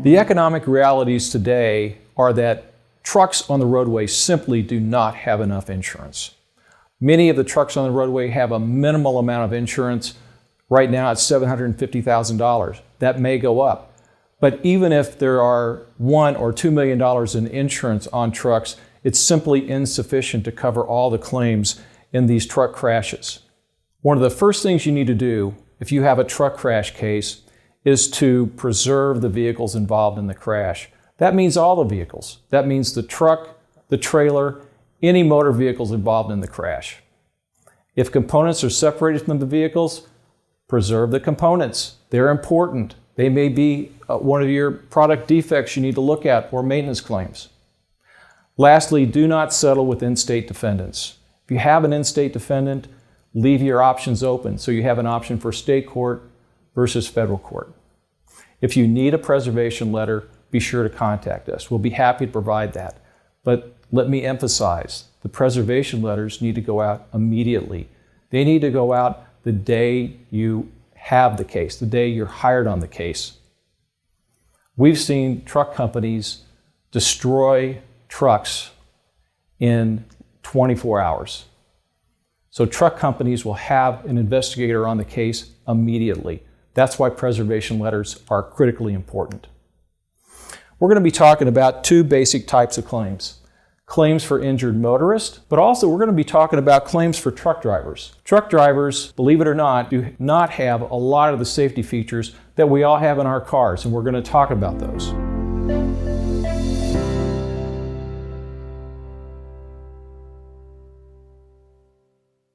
The economic realities today are that trucks on the roadway simply do not have enough insurance. Many of the trucks on the roadway have a minimal amount of insurance. Right now it's $750,000. That may go up. But even if there are $1 or $2 million in insurance on trucks, it's simply insufficient to cover all the claims in these truck crashes. One of the first things you need to do if you have a truck crash case is to preserve the vehicles involved in the crash. That means all the vehicles. That means the truck, the trailer, any motor vehicles involved in the crash. If components are separated from the vehicles, preserve the components. They're important. They may be one of your product defects you need to look at or maintenance claims. Lastly, do not settle with in-state defendants. If you have an in-state defendant, leave your options open so you have an option for state court versus federal court. If you need a preservation letter, be sure to contact us. We'll be happy to provide that. But let me emphasize, the preservation letters need to go out immediately. They need to go out the day you have the case, the day you're hired on the case. We've seen truck companies destroy trucks in 24 hours. So truck companies will have an investigator on the case immediately. That's why preservation letters are critically important. We're going to be talking about two basic types of claims. Claims for injured motorists, but also we're going to be talking about claims for truck drivers. Truck drivers, believe it or not, do not have a lot of the safety features that we all have in our cars, and we're going to talk about those.